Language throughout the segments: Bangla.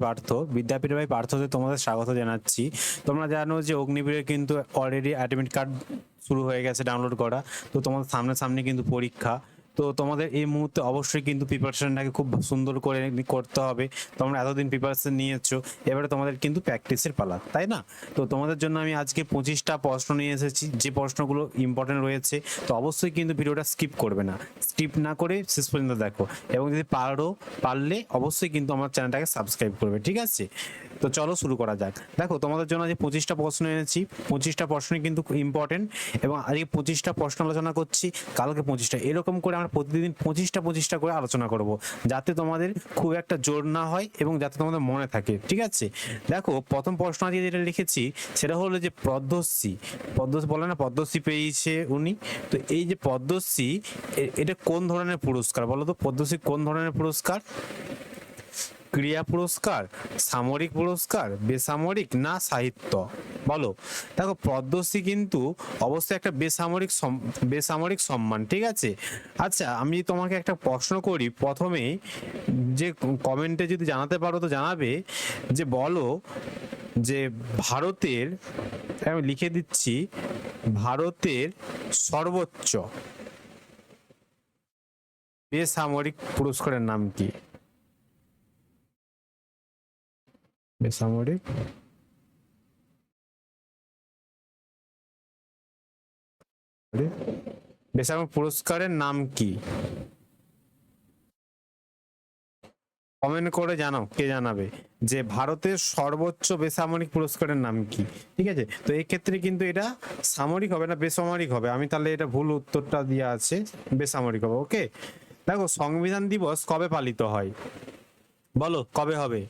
পার্থ, বিদ্যাপীঠ বাই পার্থতে তোমাদের স্বাগত জানাচ্ছি। তোমরা জানো যে অগ্নিবীরের কিন্তু অলরেডি অ্যাডমিট কার্ড শুরু হয়ে গেছে ডাউনলোড করা। তো তোমাদের সামনে কিন্তু পরীক্ষা। তো তোমাদের এই মুহূর্তে অবশ্যই কিন্তু প্রিপারেশনটাকে খুব সুন্দর করে করতে হবে। তোমরা এতদিন প্রিপারেশন নিয়েছো, এবারে তোমাদের কিন্তু প্র্যাকটিসের পালা, তাই না? তো তোমাদের জন্য আমি আজকে 25টা প্রশ্ন নিয়ে এসেছি, যে প্রশ্নগুলো ইম্পর্টেন্ট রয়েছে। তো অবশ্যই কিন্তু ভিডিওটা স্কিপ করবে না, স্কিপ না করে শেষ পর্যন্ত দেখো, এবং যদি পারলে অবশ্যই কিন্তু আমার চ্যানেলটাকে সাবস্ক্রাইব করবে, ঠিক আছে? তো চলো শুরু করা যাক। দেখো তোমাদের জন্য যে 25টা প্রশ্ন এনেছি, 25টা প্রশ্নই কিন্তু ইম্পর্টেন্ট, এবং আজকে 25টা প্রশ্ন আলোচনা করছি, কালকে 25টা, এরকম করে আমরা প্রতিদিন 25টা করে আলোচনা করব, যাতে তোমাদের খুব একটা জোর না হয় এবং যাতে তোমাদের মনে থাকে, ঠিক আছে? দেখো প্রথম প্রশ্ন আজকে যেটা লিখেছি সেটা হলো যে পদ্মশ্রী বলে না, পদ্মশ্রী পেয়েছে উনি। তো এই যে পদ্মশ্রী, এটা কোন ধরনের পুরস্কার বলো তো? পদ্মশ্রী কোন ধরনের পুরস্কার? ক্রীড়া পুরস্কার, সামরিক পুরস্কার, বেসামরিক, না সাহিত্য? বলো। দেখো পদ্মশ্রী কিন্তু অবশ্যই একটা বেসামরিক সম্মান, ঠিক আছে? আচ্ছা, আমি তোমাকে একটা প্রশ্ন করি প্রথমেই, যে কমেন্টে যদি জানাতে পারো তো জানাবে, যে বলো যে ভারতের, আমি লিখে দিচ্ছি, ভারতের সর্বোচ্চ বেসামরিক পুরস্কারের নাম কি? বেসামরিক বেসামরিক পুরস্কারের নাম কি? কমেন্ট করে জানাও, কে জানাবে যে ভারতের সর্বোচ্চ বেসামরিক পুরস্কারের নাম কি। ঠিক আছে, তো এই ক্ষেত্রে কিন্তু এটা সামরিক হবে না, বেসামরিক হবে। আমি তাহলে এটা ভুল উত্তরটা দিয়ে আছে, বেসামরিক হবে। ওকে, দেখো সংবিধান দিবস কবে পালিত হয়? বলো কবে হবে?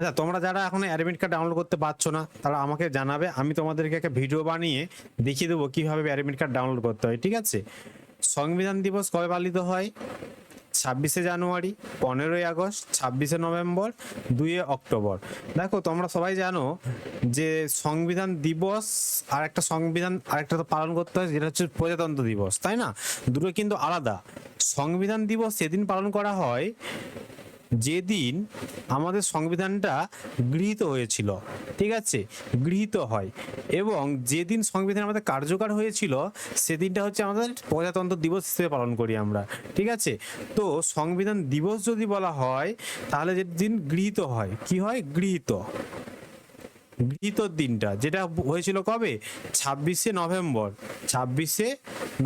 আচ্ছা, তোমরা যারা এখনো অ্যাডমিট কার্ড ডাউনলোড করতে পারছো না তারা আমাকে জানাবে, আমি তোমাদেরকে একটা ভিডিও বানিয়ে দেখিয়ে দেবো কিভাবে অ্যাডমিট কার্ড ডাউনলোড করতে হয়, ঠিক আছে? সংবিধান দিবস কবে পালিত হয়? 26শে জানুয়ারি, 15ই আগস্ট, 26শে নভেম্বর, 2 অক্টোবর। দেখো তোমরা সবাই জানো যে সংবিধান দিবস আর একটা তো পালন করতে হয়, যেটা হচ্ছে প্রজাতন্ত্র দিবস, তাই না? দুটো কিন্তু আলাদা। সংবিধান দিবস সেদিন পালন করা হয় যেদিন আমাদের সংবিধানটা গৃহীত হয়েছিল, ঠিক আছে? গৃহীত হয়, এবং যেদিন সংবিধান আমাদের কার্যকর হয়েছিল সেদিনটা হচ্ছে আমাদের প্রজাতন্ত্র দিবস হিসেবে পালন করি আমরা, ঠিক আছে? তো সংবিধান দিবস যদি বলা হয় তাহলে যেদিন গৃহীত হয়, কি হয়? গৃহীত দিনটা যেটা হয়েছিল কবে? 26শে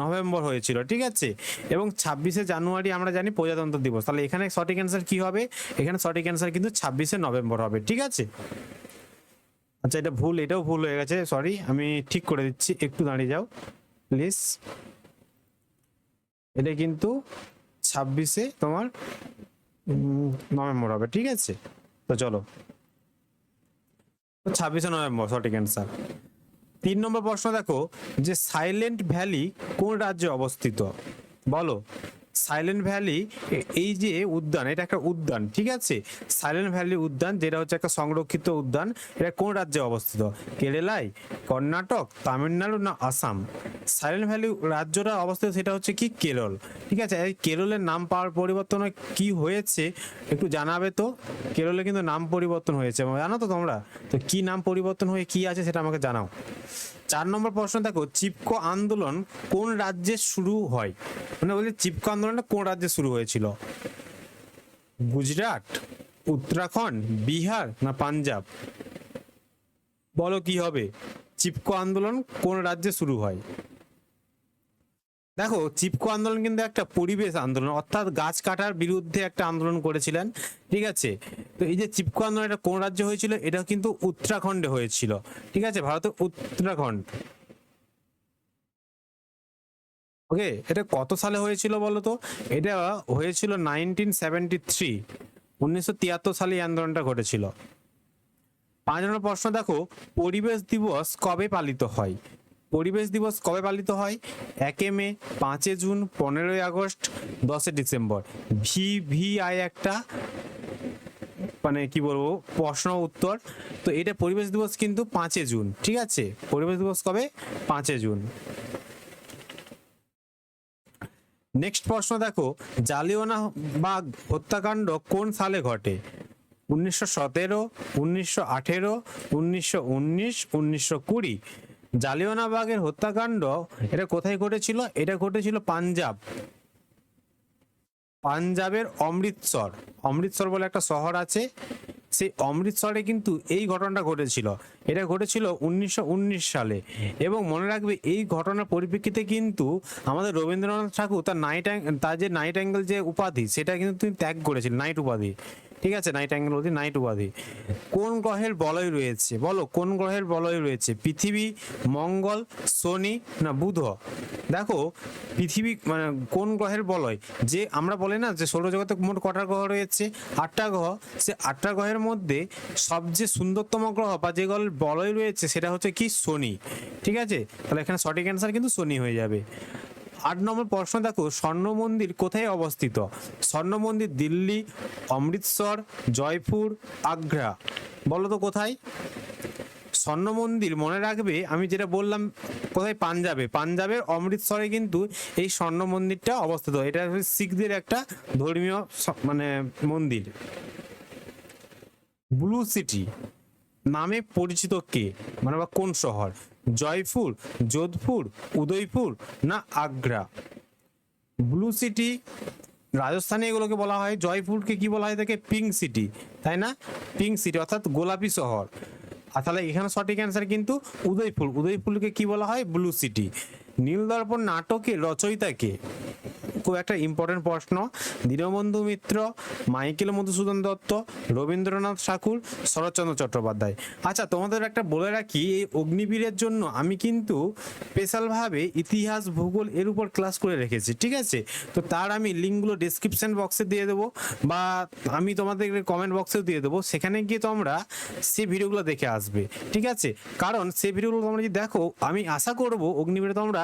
নভেম্বর হয়েছিল, ঠিক আছে? এবং 26শে জানুয়ারি আমরা জানি প্রজাতন্ত্র দিবস। তাহলে এখানে সঠিক অ্যান্সার কি হবে? এখানে সঠিক অ্যান্সার কিন্তু 26শে নভেম্বর হবে, ঠিক আছে? আচ্ছা, এটাও ভুল হয়ে গেছে, সরি, আমি ঠিক করে দিচ্ছি, একটু দাঁড়িয়ে যাও প্লিজ। এটা কিন্তু 26শে তোমার নভেম্বর হবে, ঠিক আছে? তো চলো, 26শে নভেম্বর সঠিক অ্যান্সার। 3 নম্বর প্রশ্ন দেখো, যে সাইলেন্ট ভ্যালি কোন রাজ্যে অবস্থিত? বলো। সাইলেন্ট ভ্যালি, এই যে উদ্যান, এটা একটা উদ্যান, ঠিক আছে? সাইলেন্ট ভ্যালি উদ্যান, যেটা হচ্ছে একটা সংরক্ষিত উদ্যান, এটা কোন রাজ্যে অবস্থিত? কেরালায়, কর্ণাটক, তামিলনাড়ু, না আসাম? সাইলেন্ট ভ্যালি রাজ্যটা অবস্থিত সেটা হচ্ছে কি কেরল, ঠিক আছে? এই কেরলের নাম পাওয়ার পরিবর্তন কি হয়েছে একটু জানাবে তো? কেরলে কিন্তু নাম পরিবর্তন হয়েছে, জানো তো তোমরা? তো কি নাম পরিবর্তন হয়ে কি আছে সেটা আমাকে জানাও। 4 নম্বর প্রশ্ন দেখো, চিপকো আন্দোলন কোন রাজ্যে শুরু হয়? মানে বলছে চিপকো আন্দোলনটা কোন রাজ্যে শুরু হয়েছিল? গুজরাট, উত্তরাখণ্ড, বিহার, না পাঞ্জাব? বলো কি হবে? চিপকো আন্দোলন কোন রাজ্যে শুরু হয়? দেখো চিপকো আন্দোলন কিন্তু একটা পরিবেশ আন্দোলন, অর্থাৎ গাছ কাটার বিরুদ্ধে একটা আন্দোলন করেছিলেন, ঠিক আছে? তো এই যে চিপকো আন্দোলন, এটা কোন রাজ্যে হয়েছিল? এটা কিন্তু উত্তরাখণ্ডে হয়েছিল, ঠিক আছে? ভারতের উত্তরাখণ্ড। ওকে, এটা কত সালে হয়েছিল বলো তো? এটা হয়েছিল 1973, 1973 সালে এই আন্দোলনটা ঘটেছিল। 5 নম্বর প্রশ্ন দেখো, পরিবেশ দিবস কবে পালিত হয়? পরিবেশ দিবস কবে পালিত হয়? 1 মে, 5 জুন, 15 আগস্ট, 10 ডিসেম্বর? VVI একটা, মানে কি বলবো, প্রশ্ন উত্তর। তো এটা পরিবেশ দিবস কিন্তু 5 জুন, ঠিক আছে? পরিবেশ দিবস কবে? 5 জুন। নেক্সট প্রশ্ন দেখো, জালিয়ানওয়ালাবাগ হত্যাকাণ্ড কোন সালে ঘটে? 1917, 1918, 1919, 1920। জালিয়ানওয়ালাবাগের হত্যাকাণ্ড এটা কোথায় ঘটেছিল? এটা ঘটেছিল পাঞ্জাবের অমৃতসর। অমৃতসর বলে একটা শহর আছে, সেই অমৃতসরে কিন্তু এই ঘটনাটা ঘটেছিল। এটা ঘটেছিল 1919 সালে। এবং মনে রাখবে এই ঘটনার পরিপ্রেক্ষিতে কিন্তু আমাদের রবীন্দ্রনাথ ঠাকুর তার যে নাইট অ্যাঙ্গেল যে উপাধি সেটা কিন্তু তিনি ত্যাগ করেছিলেন, নাইট উপাধি। ঠিক আছে, নাইট অ্যাঙ্গেল বলতে নাইট উপাধি। কোন গ্রহের বলয় রয়েছে? বলো, কোন গ্রহের বলয় রয়েছে? পৃথিবী, মঙ্গল, শনি না বুধ? দেখো, পৃথিবী মানে কোন গ্রহের বলয়, যে আমরা বলি না যে সৌরজগতে মোট কটা গ্রহ রয়েছে? 8টা গ্রহ। সে 8টা গ্রহের মধ্যে সবচেয়ে সুন্দরতম গ্রহ বা যে গ্রহের বলয় রয়েছে সেটা হচ্ছে কি? শনি। ঠিক আছে, তাহলে এখানে সঠিক অ্যান্সার কিন্তু শনি হয়ে যাবে। 8 নম্বর প্রশ্ন দেখো, স্বর্ণ মন্দির কোথায় অবস্থিত? স্বর্ণ মন্দির দিল্লি, অমৃতসর, জয়পুর, আগ্রা। বলো তো কোথায়? স্বর্ণ মন্দির মনে রাখবে আমি যেটা বললাম কোথায়? পাঞ্জাবের অমৃতসরে কিন্তু এই স্বর্ণ মন্দিরটা অবস্থিত। এটা হচ্ছে শিখদের একটা ধর্মীয় মানে মন্দির। ব্লু সিটি নামে পরিচিত কে, মানে বা কোন শহর? জয়পুর, যোধপুর, উদয়পুর না আগ্রা? ব্লু সিটি রাজস্থানে এগুলোকে বলা হয়। জয়পুরকে কি বলা হয়? তাকে পিঙ্ক সিটি, তাই না? পিঙ্ক সিটি অর্থাৎ গোলাপি শহর। আর তাহলে এখানে সঠিক অ্যান্সার কিন্তু উদয়পুর। উদয়পুরকে কি বলা হয়? Blue city. নীলদর্পণ নাটকের রচয়িতাকে? খুব একটা ইম্পর্টেন্ট প্রশ্ন। দীনবন্ধু মিত্র, মাইকেল মধুসূদন দত্ত, রবীন্দ্রনাথ ঠাকুর, শরৎচন্দ্র চট্টোপাধ্যায়। আচ্ছা, তোমাদের একটা বলে রাখি, এই অগ্নিবীরের জন্য আমি কিন্তু স্পেশালভাবে ইতিহাস, ভূগোল এর উপর ক্লাস করে রেখেছি। ঠিক আছে, তো তার আমি লিঙ্কগুলো ডেসক্রিপশন বক্সে দিয়ে দেবো বা আমি তোমাদের কমেন্ট বক্সেও দিয়ে দেবো, সেখানে গিয়ে তোমরা সেই ভিডিওগুলো দেখে আসবে। ঠিক আছে, কারণ সেই ভিডিওগুলো তোমরা যদি দেখো, আমি আশা করবো অগ্নিবীরে তোমরা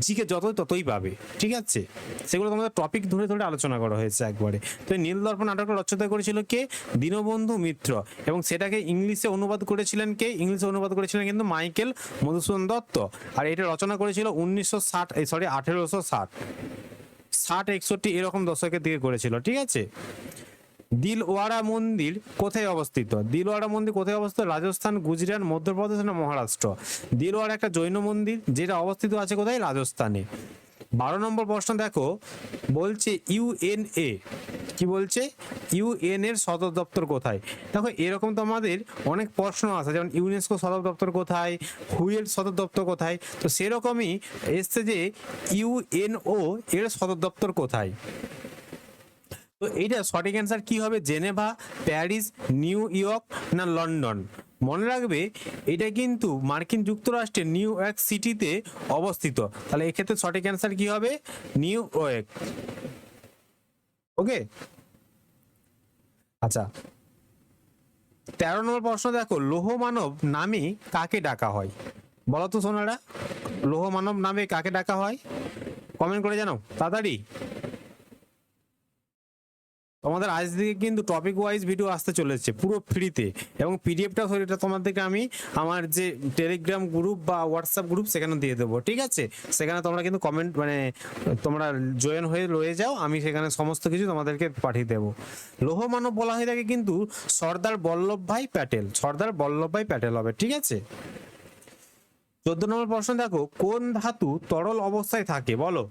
জিকে ততই পাবে। ঠিক আছে, সেগুলো তোমাদের টপিক ধরে ধরে আলোচনা করা হয়েছে একবারে। তো নীলদর্পণ নাটকটা রচনা করেছিল কে? দীনবন্ধু মিত্র। এবং সেটাকে ইংলিশে অনুবাদ করেছিলেন কে? ইংলিশে অনুবাদ করেছিলেন কিন্তু মাইকেল মধুসূদন দত্ত। আর এটা রচনা করেছিল 1860 61 এরকম দশকের দিকে করেছিল। ঠিক আছে। দিলওয়ারা মন্দির কোথায় অবস্থিত? দিলওয়ারা মন্দির কোথায় অবস্থিত? রাজস্থান, গুজরাট, মধ্যপ্রদেশ না মহারাষ্ট্র? দিলওয়ারা একটা জৈন মন্দির যেটা অবস্থিত আছে কোথায়? রাজস্থানে। 12 নম্বর প্রশ্ন দেখো, বলছে ইউএনএ কি বলছে? ইউএন এর সদর দপ্তর কোথায়? দেখো, এরকম তো আমাদের অনেক প্রশ্ন আছে, যেমন ইউনেস্কো সদর দপ্তর কোথায়, হুয়ের সদর দপ্তর কোথায়। তো সেরকমই এসছে যে ইউএনও এর সদর দপ্তর কোথায়? তো এইটা সঠিক অ্যান্সার কি হবে? জেনেভা, প্যারিস, নিউ ইয়র্ক না লন্ডন? মনে রাখবে এটা কিন্তু মার্কিন যুক্তরাষ্ট্রের নিউ ইয়র্ক সিটিতে অবস্থিত। তাহলে এক্ষেত্রে সঠিক অ্যান্সার কি হবে? New York. ওকে, আচ্ছা 13 নম্বর প্রশ্ন দেখো, লৌহ মানব নামে কাকে ডাকা হয়? বলো তো সোনারা, লৌহ মানব নামে কাকে ডাকা হয়? কমেন্ট করে জানাও তাড়াতাড়ি। তোমাদের আজ থেকে কিন্তু টপিক ওয়াইজ ভিডিও আসতে চলেছে পুরো ফ্রিতে, এবং পিডিএফটা সেটা তোমাদেরকে আমি আমার যে টেলিগ্রাম গ্রুপ বা হোয়াটসঅ্যাপ গ্রুপ সেখানে দিয়ে দেবো। ঠিক আছে, সেখানে তোমরা কিন্তু কমেন্ট মানে তোমরা জয়েন হয়ে রয়ে যাও, আমি সেখানে সমস্ত কিছু তোমাদেরকে পাঠিয়ে দেবো। লৌহ মানব বলা হয়ে থাকে কিন্তু সর্দার বল্লভভাই প্যাটেল। সর্দার বল্লভভাই প্যাটেল হবে। ঠিক আছে। 14 নম্বর প্রশ্ন দেখো, কোন ধাতু তরল অবস্থায় থাকে? বলো,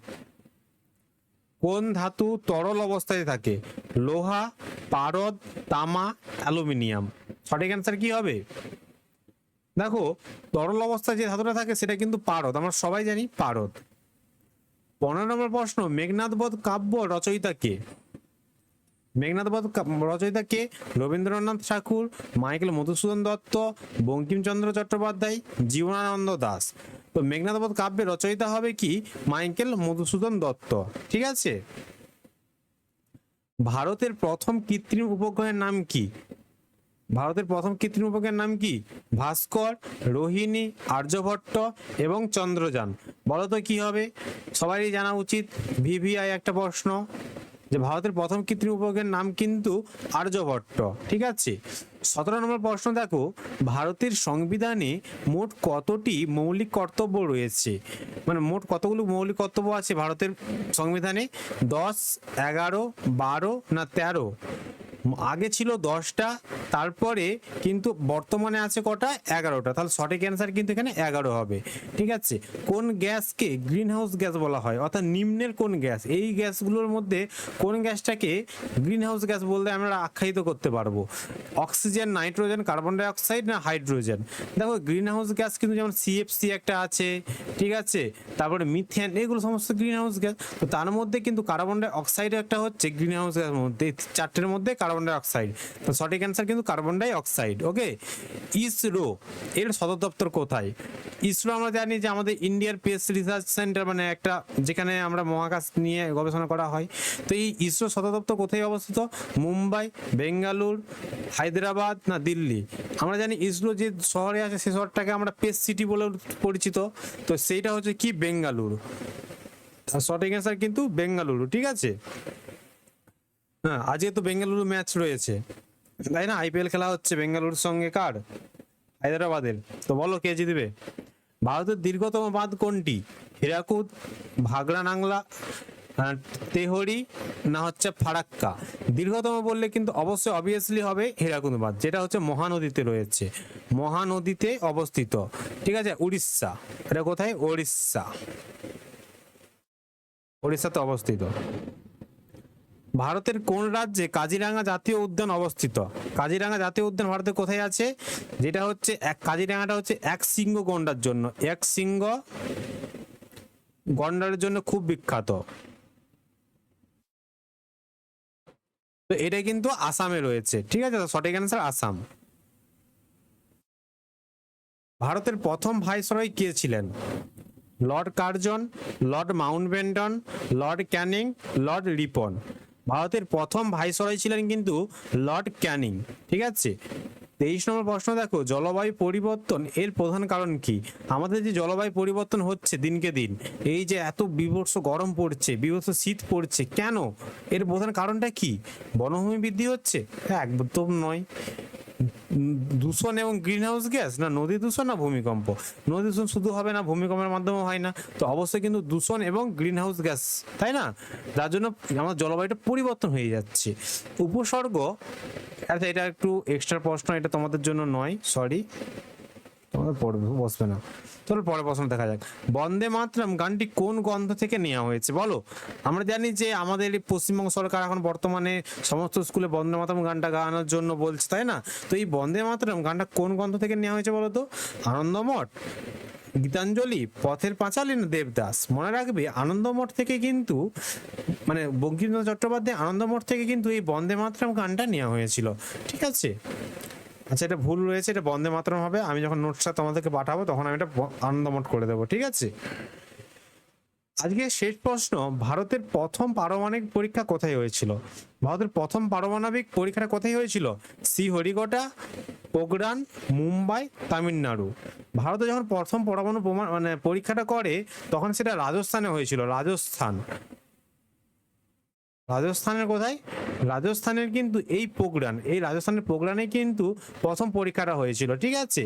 কোন ধাতু তরল অবস্থায় থাকে? লোহা, পারদ, তামা, অ্যালুমিনিয়াম? সঠিক অ্যান্সার কি হবে? দেখো, তরল অবস্থায় যে ধাতুটা থাকে সেটা কিন্তু পারদ, আমরা সবাই জানি পারদ। 15 নম্বর প্রশ্ন, মেঘনাদ বধ কাব্য রচয়িতা কে? মেঘনাদ বধ রচয়িতা কে? রবীন্দ্রনাথ ঠাকুর, মাইকেল মধুসূদন দত্ত, বঙ্কিমচন্দ্র চট্টোপাধ্যায়, জীবনানন্দ দাশ? তো মেঘনাদ বধ কাব্যের রচয়িতা হবে কি? মাইকেল মধুসূদন দত্ত। ঠিক আছে। ভারতের প্রথম কৃত্রিম উপগ্রহের নাম কি? ভারতের প্রথম কৃত্রিম উপগ্রহের নাম কি? ভাস্কর, রোহিণী, আর্যভট্ট এবং চন্দ্রযান? বলো তো কি হবে? সবারই জানা উচিত, ভিভিআই একটা প্রশ্ন, যে ভারতের প্রথম কৃত্রিম উপগ্রহের নাম কিন্তু আর্যভট্ট। ঠিক আছে। 17 নম্বর প্রশ্ন দেখো, ভারতের সংবিধানে মোট কতটি মৌলিক কর্তব্য রয়েছে? মানে মোট কতগুলো মৌলিক কর্তব্য আছে ভারতের সংবিধানে? 10, 11, 12 না 13? আগে ছিল 10টা, তারপরে কিন্তু বর্তমানে আছে কটা, 11টা। তাহলে সঠিক অ্যান্সার কিন্তু এখানে 11 হবে। ঠিক আছে, কোন গ্যাসকে গ্রিন হাউস গ্যাস বলা হয়, অর্থাৎ নিম্নের কোন গ্যাস, এই গ্যাসগুলোর মধ্যে কোন গ্যাসটাকে গ্রিন হাউস গ্যাস বলতে আমরা আখ্যায়িত করতে পারবো? Oxygen, nitrogen, carbon die oxide না হাইড্রোজেন? দেখো গ্রিন হাউস গ্যাস কিন্তু যেমন সিএফসি একটা আছে, ঠিক আছে, তারপরে মিথেন, এগুলো সমস্ত গ্রিন হাউস গ্যাস। তো তার মধ্যে কিন্তু কার্বন ডাই অক্সাইড একটা হচ্ছে গ্রিন হাউস গ্যাসের মধ্যে, চারটের মধ্যে কার্বন ডাই অক্সাইড। তো সঠিক অ্যান্সার কিন্তু কার্বন ডাই অক্সাইড। ওকে, ইসরো এর সদর দপ্তর কোথায়? ইসরো আমরা জানি যে আমাদের ইন্ডিয়ার স্পেস রিসার্চ সেন্টার, মানে একটা যেখানে আমরা মহাকাশ নিয়ে গবেষণা করা হয়। তো এই ইসরো সদর দপ্তর কোথায় অবস্থিত? মুম্বাই, বেঙ্গালুর, হায়দ্রাবাদ না দিল্লি? আমরা জানি ইসরো যে শহরে আছে সে শহরটাকে আমরা স্পেস সিটি বলে পরিচিত। তো সেইটা হচ্ছে কি, বেঙ্গালুরু। সঠিক অ্যান্সার কিন্তু বেঙ্গালুরু। ঠিক আছে, হ্যাঁ, আজকে তো বেঙ্গালুরু ম্যাচ রয়েছে, তাই না? আইপিএল খেলা হচ্ছে বেঙ্গালুরুর সঙ্গে কার? হায়দ্রাবাদের। তো বলো কে জিতবে? ভারতের দীর্ঘতম বাঁধ কোনটি? হীরাকুদ, ভাগড়া নাংলা, তেহরি না হচ্ছে ফারাক্কা? দীর্ঘতম বললে কিন্তু অবশ্যই অবভিয়াসলি হবে হীরাকুদ বাঁধ, যেটা হচ্ছে মহানদীতে রয়েছে, মহানদীতে অবস্থিত। ঠিক আছে, উড়িষ্যা। এটা কোথায়? উড়িষ্যা, উড়িষ্যাতে অবস্থিত। ভারতের কোন রাজ্যে কাজিরাঙ্গা জাতীয় উদ্যান অবস্থিত? কাজিরাঙ্গা জাতীয় উদ্যান ভারতের কোথায় আছে? যেটা হচ্ছে কাজিরাঙ্গাটা হচ্ছে এক শৃঙ্গ গন্ডার জন্য, এক শৃঙ্গ গন্ডারের জন্য খুব বিখ্যাত। তো এটা কিন্তু আসামে রয়েছে। ঠিক আছে, তো সঠিক অ্যান্সার আসাম। ভারতের প্রথম ভাইসরয় কে ছিলেন? Lord Curzon, Lord Mountbatten, Lord Canning, Lord Ripon? ভারতের প্রথম ভাইসরয় ছিলেন কিন্তু লর্ড ক্যানিং। ঠিক আছে, 23 নম্বর প্রশ্ন দেখো, জলবায়ু পরিবর্তন এর প্রধান কারণ কি? আমাদের যে জলবায়ু পরিবর্তন হচ্ছে দিনকে দিন, এই যে এত বীভৎস গরম পড়ছে, বীভৎস শীত পড়ছে, কেন? এর প্রধান কারণটা কি? বনভূমি বৃদ্ধি হচ্ছে? একদম নয়। দূষণ এবং গ্রিন হাউস গ্যাস, না নদী দূষণ, না ভূমিকম্প? নদী দূষণ শুধু হবে না, ভূমিকম্পের মাধ্যমে হয় না, তো অবশ্যই কিন্তু দূষণ এবং গ্রিন হাউস গ্যাস, তাই না? যার জন্য আমার জলবায়ুটা পরিবর্তন হয়ে যাচ্ছে। উপসর্গ, আচ্ছা এটা একটু এক্সট্রা প্রশ্ন, এটা তোমাদের জন্য নয়, সরি, তোমাদের পড়বে বসবে না। চলো পরের প্রশ্ন দেখা যাক। বন্দে মাতরম গানটি কোন গ্রন্থ থেকে নেওয়া হয়েছে বলো? আমরা জানি যে আমাদের এই পশ্চিমবঙ্গ সরকার এখন বর্তমানে সমস্ত স্কুলে বন্দে মাতরম গানটা গাওয়ানোর জন্য বলছে, তাই না? তো এই বন্দে মাতরম গানটা কোন গ্রন্থ থেকে নেওয়া হয়েছে বলো তো? আনন্দমঠ, গীতাঞ্জলি, পথের পাঁচালী না দেবদাস? মনে রাখবে আনন্দমঠ থেকে কিন্তু, মানে বঙ্কিমচন্দ্র চট্টোপাধ্যায় আনন্দমঠ থেকে কিন্তু এই বন্দে মাতরম গানটা নেওয়া হয়েছিল। ঠিক আছে, আচ্ছা এটা ভুল রয়েছে, এটা বন্দে মাতরম হবে। আমি যখন নোটসটা তোমাদেরকে পাঠাবো তখন আমি এটা আনন্দমঠ করে দেবো। ঠিক আছে, আজকে শেষ প্রশ্ন, ভারতের প্রথম পারমাণবিক পরীক্ষা কোথায় হয়েছিল? ভারতের প্রথম পারমাণবিক পরীক্ষাটা কোথায় হয়েছিল? শ্রীহরিকোটা, পোখরান, মুম্বাই, তামিলনাড়ু? ভারতে যখন প্রথম পরমাণু মানে পরীক্ষাটা করে তখন সেটা রাজস্থানে হয়েছিল, রাজস্থান। রাজস্থানের কোথায়? রাজস্থানের কিন্তু এই পোখরান, এই রাজস্থানের পোখরানে কিন্তু প্রথম পরীক্ষাটা হয়েছিল। ঠিক আছে,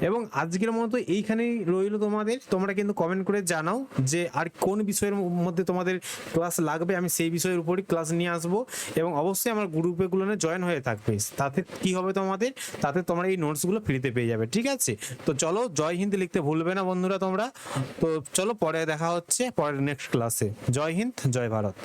এবং আজকের মতো এইখানেই রইল তোমাদের। তোমরা কিন্তু কমেন্ট করে জানাও যে আর কোন বিষয়ের মধ্যে তোমাদের ক্লাস লাগবে, আমি সেই বিষয়ের উপরই ক্লাস নিয়ে আসবো। এবং অবশ্যই আমার গ্রুপেগুলো জয়েন হয়ে থাকবে, তাতে কি হবে তোমাদের, তাতে তোমরা এই নোটসগুলো ফ্রিতে পেয়ে যাবে। ঠিক আছে, তো চলো জয় হিন্দ লিখতে ভুলবে না বন্ধুরা তোমরা। তো চলো পরে দেখা হচ্ছে পরের নেক্সট ক্লাসে। জয় হিন্দ, জয় ভারত।